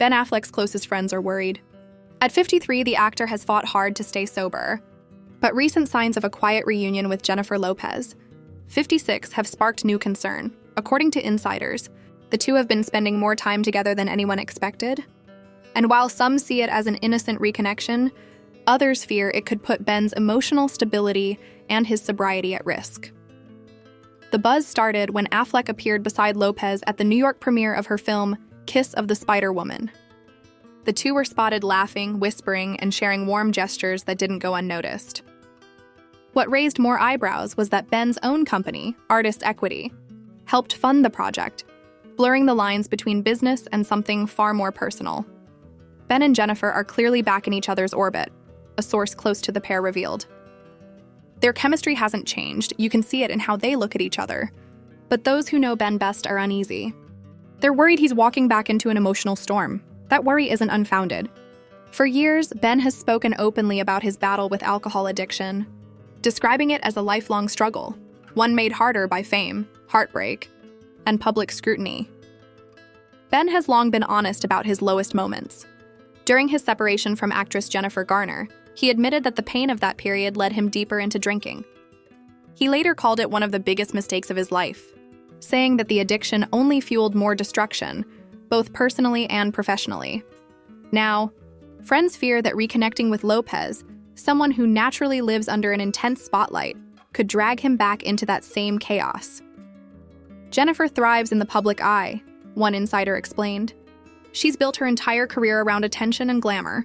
Ben Affleck's closest friends are worried. At 53, the actor has fought hard to stay sober. But recent signs of a quiet reunion with Jennifer Lopez, 56, have sparked new concern. According to insiders, the two have been spending more time together than anyone expected. And while some see it as an innocent reconnection, others fear it could put Ben's emotional stability and his sobriety at risk. The buzz started when Affleck appeared beside Lopez at the New York premiere of her film, Kiss of the Spider-Woman. The two were spotted laughing, whispering, and sharing warm gestures that didn't go unnoticed. What raised more eyebrows was that Ben's own company, Artist Equity, helped fund the project, blurring the lines between business and something far more personal. Ben and Jennifer are clearly back in each other's orbit, a source close to the pair revealed. Their chemistry hasn't changed, you can see it in how they look at each other. But those who know Ben best are uneasy. They're worried he's walking back into an emotional storm. That worry isn't unfounded. For years, Ben has spoken openly about his battle with alcohol addiction, describing it as a lifelong struggle, one made harder by fame, heartbreak, and public scrutiny. Ben has long been honest about his lowest moments. During his separation from actress Jennifer Garner, he admitted that the pain of that period led him deeper into drinking. He later called it one of the biggest mistakes of his life, saying that the addiction only fueled more destruction, both personally and professionally. Now, friends fear that reconnecting with Lopez, someone who naturally lives under an intense spotlight, could drag him back into that same chaos. Jennifer thrives in the public eye, one insider explained. She's built her entire career around attention and glamour.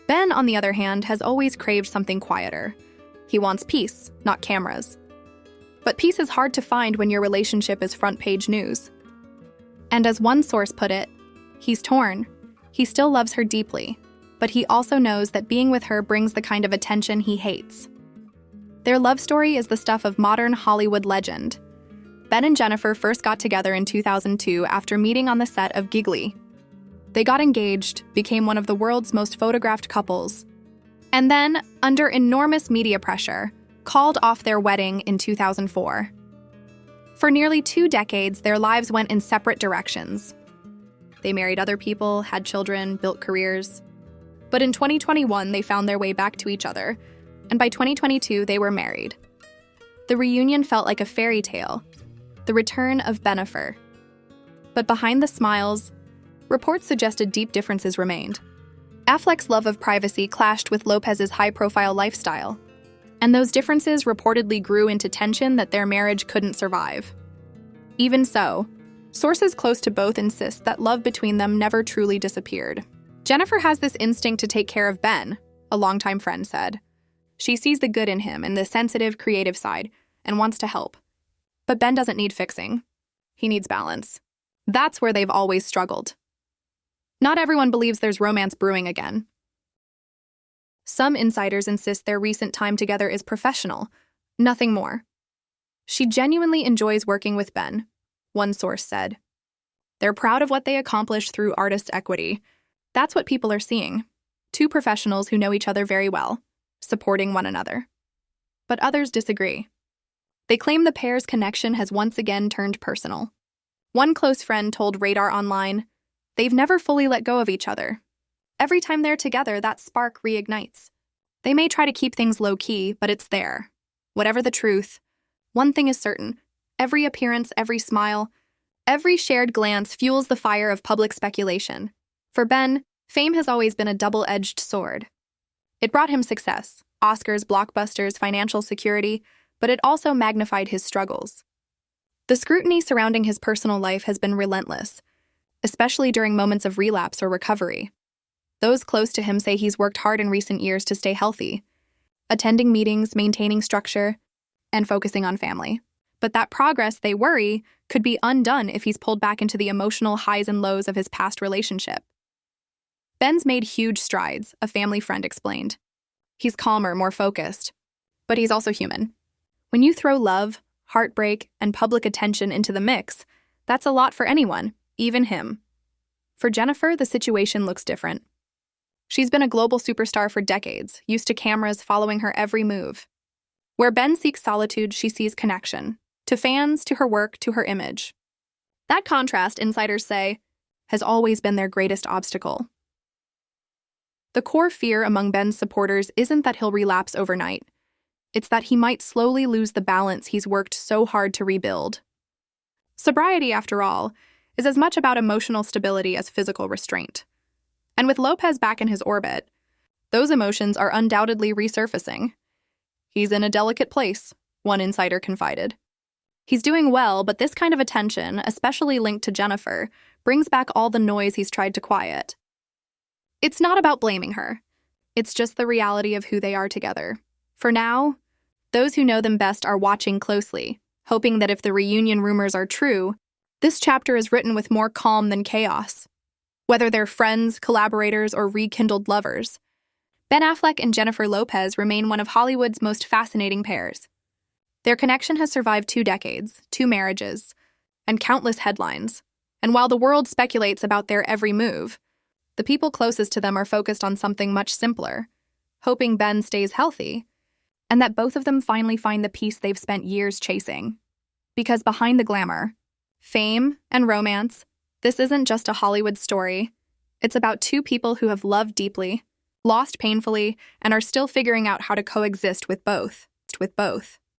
Ben, on the other hand, has always craved something quieter. He wants peace, not cameras. But peace is hard to find when your relationship is front-page news. And as one source put it, he's torn. He still loves her deeply, but he also knows that being with her brings the kind of attention he hates. Their love story is the stuff of modern Hollywood legend. Ben and Jennifer first got together in 2002 after meeting on the set of Giggly. They got engaged, became one of the world's most photographed couples, and then, under enormous media pressure, called off their wedding in 2004. For nearly 2 decades, their lives went in separate directions. They married other people, had children, built careers. But in 2021, they found their way back to each other, and by 2022, they were married. The reunion felt like a fairy tale, the return of Bennifer. But behind the smiles, reports suggested deep differences remained. Affleck's love of privacy clashed with Lopez's high-profile lifestyle, and those differences reportedly grew into tension that their marriage couldn't survive. Even so, sources close to both insist that love between them never truly disappeared. Jennifer has this instinct to take care of Ben, a longtime friend said. She sees the good in him and the sensitive, creative side, and wants to help. But Ben doesn't need fixing. He needs balance. That's where they've always struggled. Not everyone believes there's romance brewing again. Some insiders insist their recent time together is professional, nothing more. She genuinely enjoys working with Ben, one source said. They're proud of what they accomplished through Artist Equity. That's what people are seeing. 2 professionals who know each other very well, supporting one another. But others disagree. They claim the pair's connection has once again turned personal. One close friend told Radar Online, "They've never fully let go of each other. Every time they're together, that spark reignites. They may try to keep things low-key, but it's there. Whatever the truth, one thing is certain. Every appearance, every smile, every shared glance fuels the fire of public speculation. For Ben, fame has always been a double-edged sword. It brought him success, Oscars, blockbusters, financial security, but it also magnified his struggles. The scrutiny surrounding his personal life has been relentless, especially during moments of relapse or recovery. Those close to him say he's worked hard in recent years to stay healthy, attending meetings, maintaining structure, and focusing on family. But that progress, they worry, could be undone if he's pulled back into the emotional highs and lows of his past relationship. Ben's made huge strides, a family friend explained. He's calmer, more focused. But he's also human. When you throw love, heartbreak, and public attention into the mix, that's a lot for anyone, even him. For Jennifer, the situation looks different. She's been a global superstar for decades, used to cameras following her every move. Where Ben seeks solitude, she sees connection. To fans, to her work, to her image. That contrast, insiders say, has always been their greatest obstacle. The core fear among Ben's supporters isn't that he'll relapse overnight. It's that he might slowly lose the balance he's worked so hard to rebuild. Sobriety, after all, is as much about emotional stability as physical restraint. And with Lopez back in his orbit, those emotions are undoubtedly resurfacing. He's in a delicate place, one insider confided. He's doing well, but this kind of attention, especially linked to Jennifer, brings back all the noise he's tried to quiet. It's not about blaming her. It's just the reality of who they are together. For now, those who know them best are watching closely, hoping that if the reunion rumors are true, this chapter is written with more calm than chaos. Whether they're friends, collaborators, or rekindled lovers, Ben Affleck and Jennifer Lopez remain one of Hollywood's most fascinating pairs. Their connection has survived 2 decades, 2 marriages, and countless headlines. And while the world speculates about their every move, the people closest to them are focused on something much simpler, hoping Ben stays healthy, and that both of them finally find the peace they've spent years chasing. Because behind the glamour, fame, and romance, this isn't just a Hollywood story. It's about 2 people who have loved deeply, lost painfully, and are still figuring out how to coexist with both.